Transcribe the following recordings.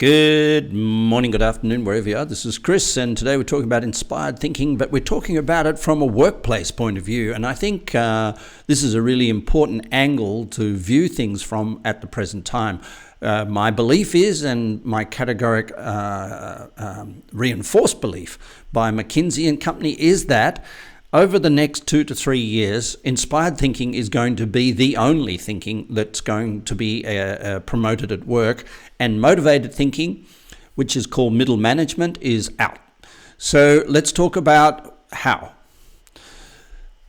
Good morning, good afternoon, wherever you are. This is Chris, and today we're talking about inspired thinking, but we're talking about it from a workplace point of view. And I think this is a really important angle to view things from at the present time. My belief is, and my categoric reinforced belief by McKinsey and Company, is that over the next 2 to 3 years, inspired thinking is going to be the only thinking that's going to be promoted at work, and motivated thinking, which is called middle management, is out. So let's talk about how.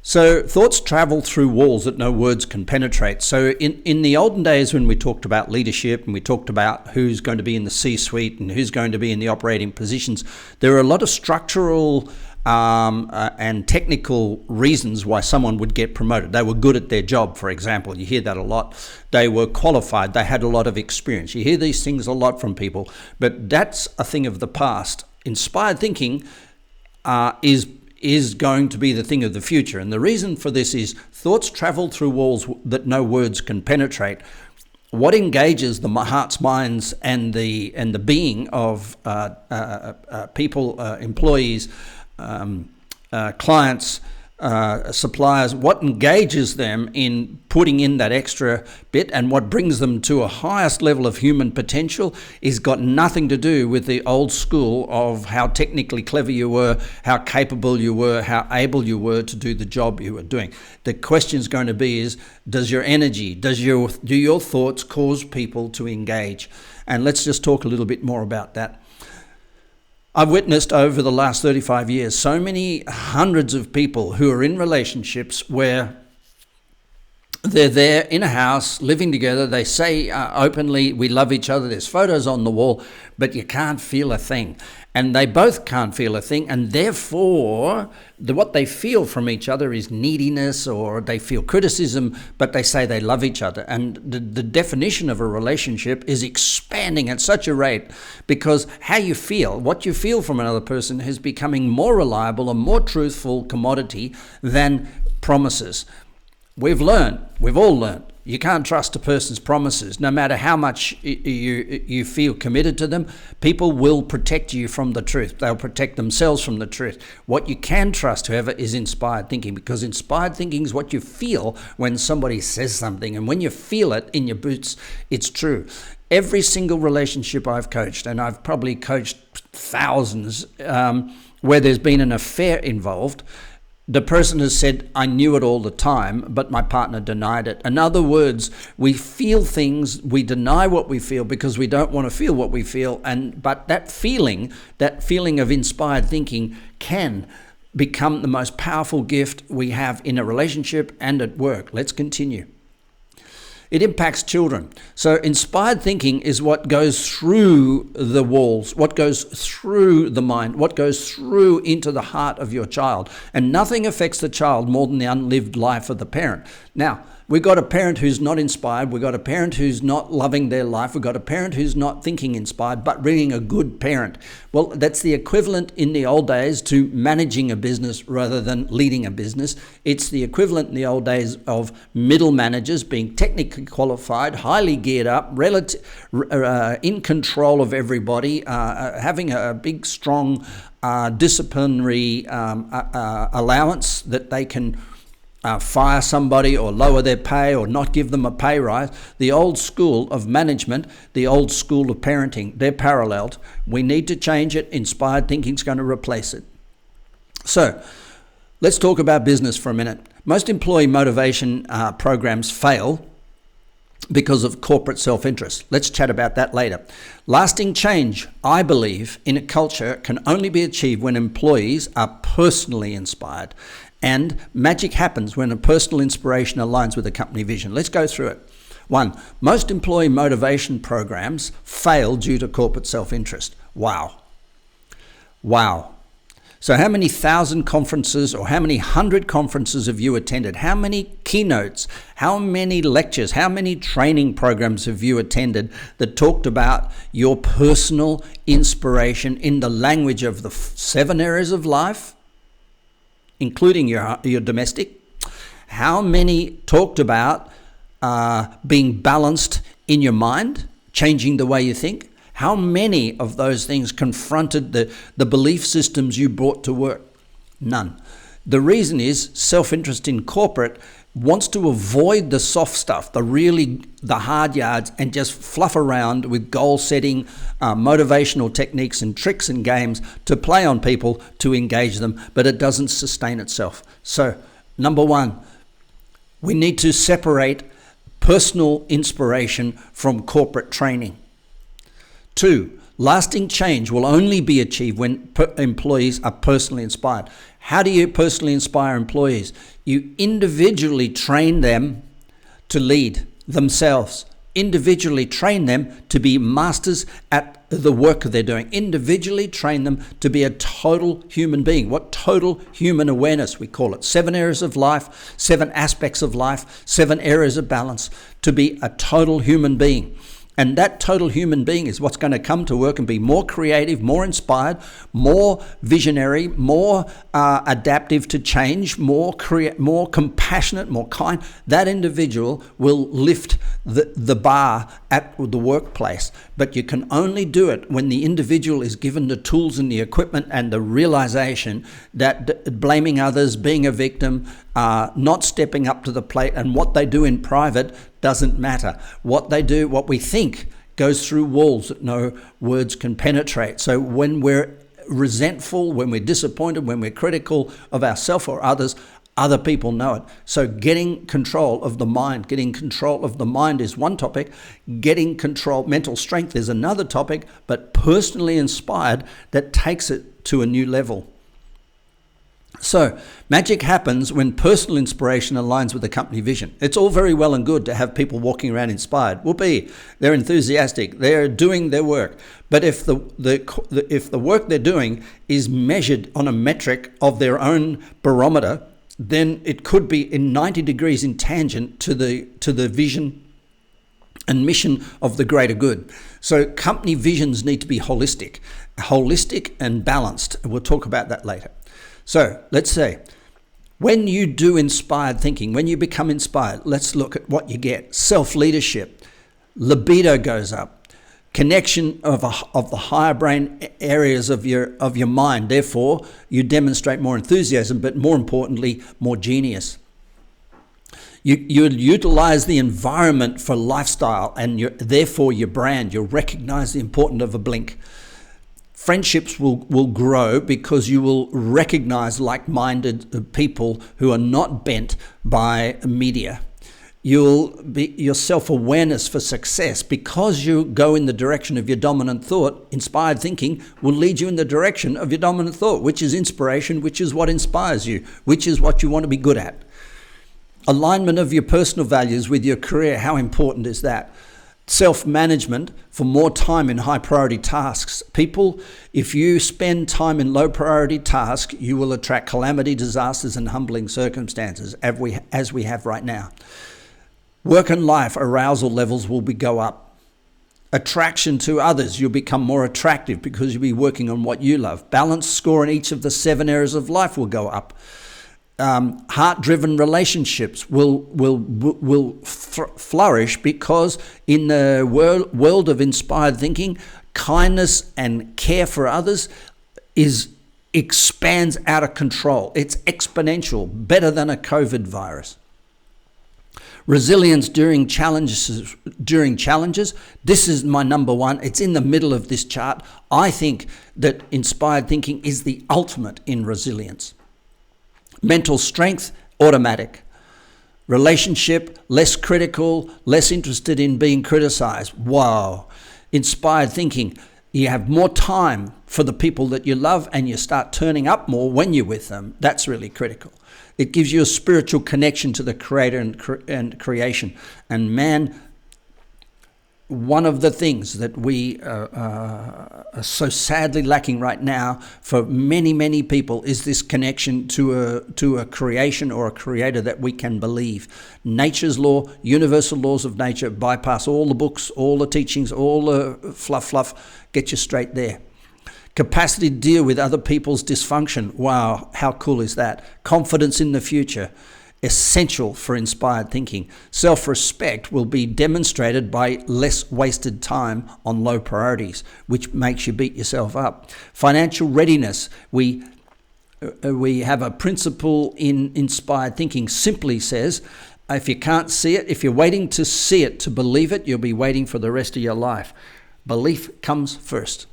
So thoughts travel through walls that no words can penetrate. So in the olden days, when we talked about leadership and we talked about who's going to be in the C-suite and who's going to be in the operating positions, there are a lot of structural and technical reasons why someone would get promoted. They were good at their job, for example. You hear that a lot. They were qualified. They had a lot of experience. You hear these things a lot from people, but that's a thing of the past. Inspired thinking is going to be the thing of the future. And the reason for this is thoughts travel through walls that no words can penetrate. What engages the hearts, minds, and the being of people, employees, clients, suppliers, what engages them in putting in that extra bit and what brings them to a highest level of human potential is got nothing to do with the old school of how technically clever you were, how capable you were, how able you were to do the job you were doing. The question is going to be is, does your energy, do your thoughts cause people to engage? And let's just talk a little bit more about that. I've witnessed over the last 35 years so many hundreds of people who are in relationships where they're there in a house, living together. They say openly, we love each other. There's photos on the wall, but you can't feel a thing. And they both can't feel a thing. And therefore, what they feel from each other is neediness, or they feel criticism, but they say they love each other. And the definition of a relationship is expanding at such a rate because how you feel, what you feel from another person is becoming more reliable, a more truthful commodity than promises. We've all learned, you can't trust a person's promises. No matter how much you feel committed to them, people will protect you from the truth. They'll protect themselves from the truth. What you can trust, however, is inspired thinking, because inspired thinking is what you feel when somebody says something. And when you feel it in your boots, it's true. Every single relationship I've coached, and I've probably coached thousands, where there's been an affair involved, the person has said, I knew it all the time, but my partner denied it. In other words, we feel things, we deny what we feel because we don't want to feel what we feel. But that feeling of inspired thinking can become the most powerful gift we have in a relationship and at work. Let's continue. It impacts children. So inspired thinking is what goes through the walls, what goes through the mind, what goes through into the heart of your child. And nothing affects the child more than the unlived life of the parent. Now, we've got a parent who's not inspired. We've got a parent who's not loving their life. We've got a parent who's not thinking inspired, but being a good parent. Well, that's the equivalent in the old days to managing a business rather than leading a business. It's the equivalent in the old days of middle managers being technically qualified, highly geared up, in control of everybody, having a big, strong disciplinary allowance that they can fire somebody or lower their pay or not give them a pay rise. The old school of management, the old school of parenting, they're paralleled. We need to change it. Inspired thinking is going to replace it. So let's talk about business for a minute. Most employee motivation programs fail because of corporate self-interest. Let's chat about that later. Lasting change, I believe, in a culture can only be achieved when employees are personally inspired. And magic happens when a personal inspiration aligns with a company vision. Let's go through it. 1, most employee motivation programs fail due to corporate self-interest. Wow. So how many thousand conferences or how many hundred conferences have you attended? How many keynotes, how many lectures, how many training programs have you attended that talked about your personal inspiration in the language of the 7 areas of life, including your domestic? How many talked about being balanced in your mind, changing the way you think? How many of those things confronted the belief systems you brought to work? None. The reason is self-interest in corporate wants to avoid the soft stuff, the hard yards, and just fluff around with goal setting, motivational techniques and tricks and games to play on people to engage them, but it doesn't sustain itself. So, number one, we need to separate personal inspiration from corporate training. 2, lasting change will only be achieved when employees are personally inspired. How do you personally inspire employees? You individually train them to lead themselves. Individually train them to be masters at the work that they're doing. Individually train them to be a total human being. What total human awareness we call it. 7 areas of life, 7 aspects of life, 7 areas of balance. To be a total human being. And that total human being is what's going to come to work and be more creative, more inspired, more visionary, more adaptive to change, more compassionate, more kind. That individual will lift the bar at the workplace. But you can only do it when the individual is given the tools and the equipment and the realization that blaming others, being a victim, not stepping up to the plate, and what they do in private doesn't matter. What they do, what we think, goes through walls that no words can penetrate. So when we're resentful, when we're disappointed, when we're critical of ourselves or others, other people know it. So getting control of the mind, is one topic. Getting control, mental strength is another topic, but personally inspired, that takes it to a new level. So, magic happens when personal inspiration aligns with the company vision. It's all very well and good to have people walking around inspired. Whoopee, they're enthusiastic, they're doing their work. But if the work they're doing is measured on a metric of their own barometer, then it could be in 90 degrees in tangent to the vision and mission of the greater good. So company visions need to be holistic and balanced. We'll talk about that later. So let's say, when you do inspired thinking, when you become inspired, let's look at what you get. Self-leadership, libido goes up, connection of the higher brain areas of your mind. Therefore, you demonstrate more enthusiasm, but more importantly, more genius. You utilize the environment for lifestyle, and therefore your brand. You recognize the importance of a blink. Friendships will grow because you will recognize like-minded people who are not bent by media. Your self-awareness for success, because you go in the direction of your dominant thought. Inspired thinking will lead you in the direction of your dominant thought, which is inspiration, which is what inspires you, which is what you want to be good at. Alignment of your personal values with your career, how important is that? Self-management for more time in high-priority tasks. People, if you spend time in low-priority tasks, you will attract calamity, disasters, and humbling circumstances, as we have right now. Work and life arousal levels will go up. Attraction to others, you'll become more attractive because you'll be working on what you love. Balance score in each of the 7 areas of life will go up. Heart-driven relationships will flourish, because in the world of inspired thinking, kindness and care for others expands out of control. It's exponential, better than a COVID virus. Resilience during challenges. This is my number one. It's in the middle of this chart. I think that inspired thinking is the ultimate in resilience. Mental strength, automatic. Relationship, less critical, less interested in being criticized. Wow. Inspired thinking, you have more time for the people that you love, and you start turning up more when you're with them. That's really critical. It gives you a spiritual connection to the Creator and creation. And man, one of the things that we are so sadly lacking right now for many, many people is this connection to a creation or a creator that we can believe. Nature's law, universal laws of nature, bypass all the books, all the teachings, all the fluff, get you straight there. Capacity to deal with other people's dysfunction. Wow, how cool is that? Confidence in the future. essential for inspired thinking. Self-respect will be demonstrated by less wasted time on low priorities, which makes you beat yourself up. Financial readiness. We have a principle in inspired thinking, simply says, if you can't see it, if you're waiting to see it to believe it, you'll be waiting for the rest of your life. Belief comes first.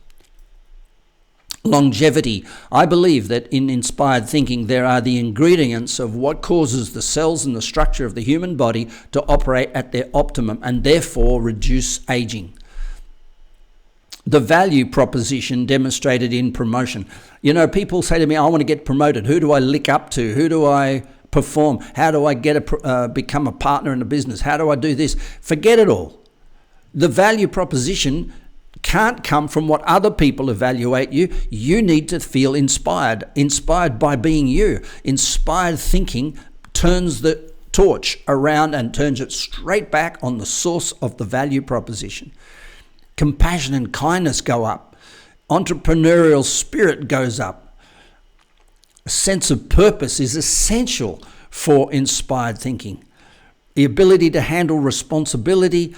Longevity. I believe that in inspired thinking there are the ingredients of what causes the cells and the structure of the human body to operate at their optimum and therefore reduce aging. The value proposition demonstrated in promotion. You know, people say to me, I want to get promoted. Who do I lick up to? Who do I perform? How do I become a partner in a business? How do I do this? Forget it all. The value proposition can't come from what other people evaluate you. You need to feel inspired by being you. Inspired thinking turns the torch around and turns it straight back on the source of the value proposition. Compassion and kindness go up. Entrepreneurial spirit goes up. A sense of purpose is essential for inspired thinking. The ability to handle responsibility,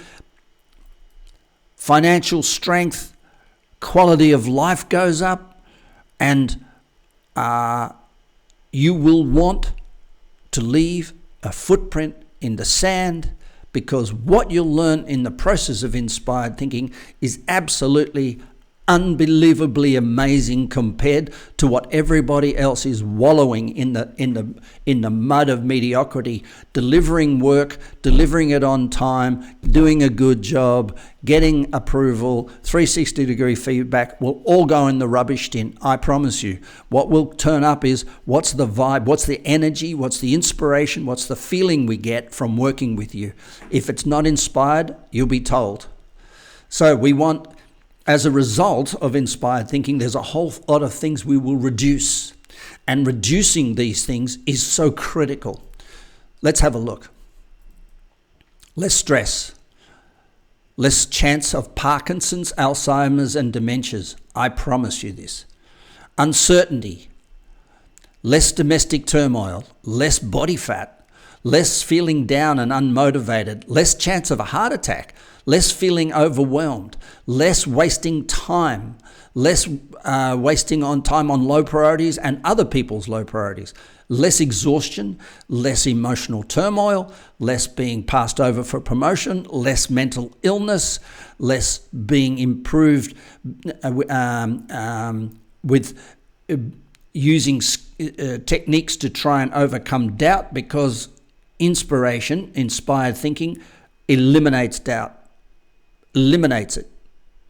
financial strength, quality of life goes up, and you will want to leave a footprint in the sand, because what you'll learn in the process of inspired thinking is absolutely unbelievably amazing compared to what everybody else is wallowing in the mud of mediocrity, delivering work, delivering it on time, doing a good job, getting approval, 360-degree feedback will all go in the rubbish tin. I promise you. What will turn up is what's the vibe, what's the energy, what's the inspiration, what's the feeling we get from working with you. If it's not inspired, you'll be told. So we want, as a result of inspired thinking, there's a whole lot of things we will reduce. And reducing these things is so critical. Let's have a look. Less stress. Less chance of Parkinson's, Alzheimer's, and dementias. I promise you this. Uncertainty. Less domestic turmoil. Less body fat. Less feeling down and unmotivated. Less chance of a heart attack. Less feeling overwhelmed, less wasting time, less wasting on time on low priorities and other people's low priorities, less exhaustion, less emotional turmoil, less being passed over for promotion, less mental illness, less being improved with using techniques to try and overcome doubt, because inspired thinking, eliminates doubt. Eliminates it.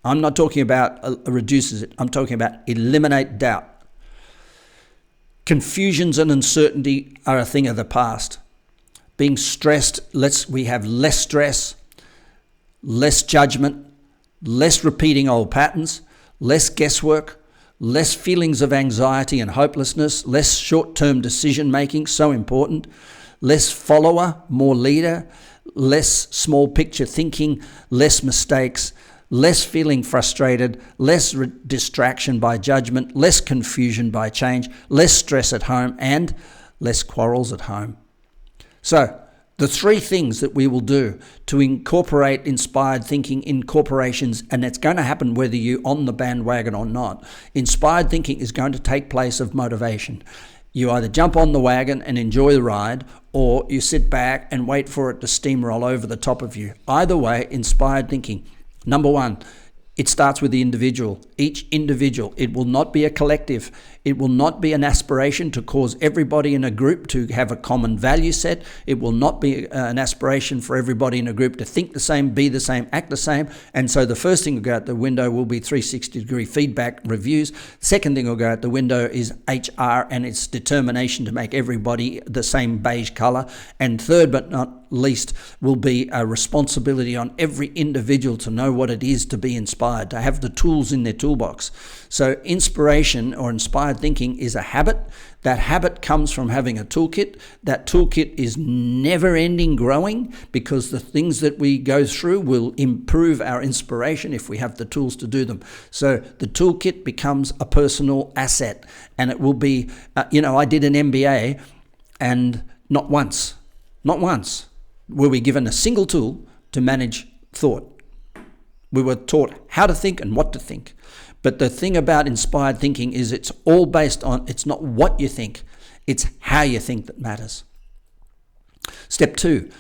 I'm not talking about reduces it. I'm talking about eliminate doubt. Confusions and uncertainty are a thing of the past. Being stressed, we have less stress, less judgment, less repeating old patterns, less guesswork, less feelings of anxiety and hopelessness, less short-term decision making, so important, less follower, more leader, less small picture thinking, less mistakes, less feeling frustrated, less distraction by judgment, less confusion by change, less stress at home, and less quarrels at home. So, the three things that we will do to incorporate inspired thinking in corporations, and it's going to happen whether you're on the bandwagon or not. Inspired thinking is going to take place of motivation. You either jump on the wagon and enjoy the ride, or you sit back and wait for it to steamroll over the top of you. Either way, inspired thinking. Number one, it starts with the individual. Each individual. It will not be a collective. It will not be an aspiration to cause everybody in a group to have a common value set. It will not be an aspiration for everybody in a group to think the same, be the same, act the same. And so the first thing to go out the window will be 360-degree feedback reviews. Second thing will go out the window is HR and its determination to make everybody the same beige color. And third but not least will be a responsibility on every individual to know what it is to be inspired, to have the tools in their toolbox. So inspiration or inspired thinking is a habit. That habit comes from having a toolkit. That toolkit is never ending growing, because the things that we go through will improve our inspiration if we have the tools to do them. So the toolkit becomes a personal asset, and it will be, I did an MBA, and Not once were we given a single tool to manage thought. We were taught how to think and what to think. But the thing about inspired thinking is it's all based on, it's not what you think, it's how you think that matters. Step 2,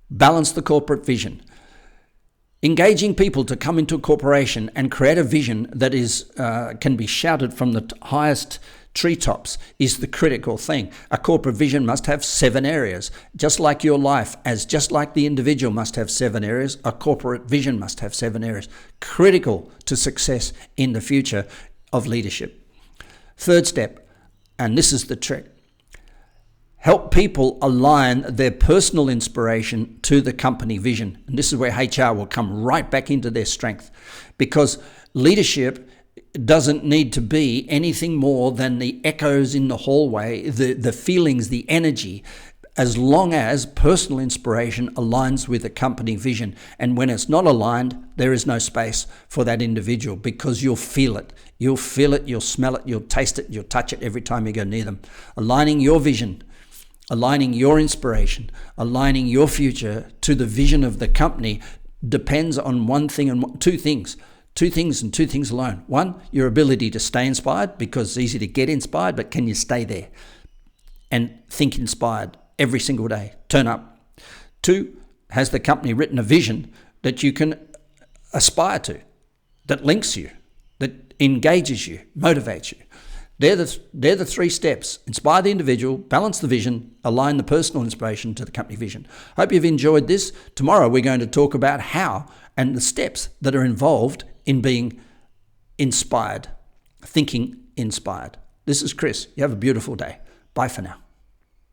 balance the corporate vision. Engaging people to come into a corporation and create a vision that is can be shouted from the highest treetops is the critical thing. A corporate vision must have 7 areas. Just like your life, just like the individual must have 7 areas, a corporate vision must have 7 areas. Critical to success in the future of leadership. Third step, and this is the trick. Help people align their personal inspiration to the company vision. And this is where HR will come right back into their strength, because leadership doesn't need to be anything more than the echoes in the hallway, the feelings, the energy, as long as personal inspiration aligns with the company vision. And when it's not aligned, there is no space for that individual, because you'll feel it. You'll feel it, you'll smell it, you'll taste it, you'll touch it every time you go near them. Aligning your vision, aligning your inspiration, aligning your future to the vision of the company depends on one thing and 2 things. 2 things and 2 things alone. 1, your ability to stay inspired, because it's easy to get inspired, but can you stay there and think inspired every single day? Turn up. 2, has the company written a vision that you can aspire to, that links you, that engages you, motivates you? They're the 3 steps. Inspire the individual, balance the vision, align the personal inspiration to the company vision. Hope you've enjoyed this. Tomorrow we're going to talk about how and the steps that are involved in being inspired, thinking inspired. This is Chris. You have a beautiful day. Bye for now.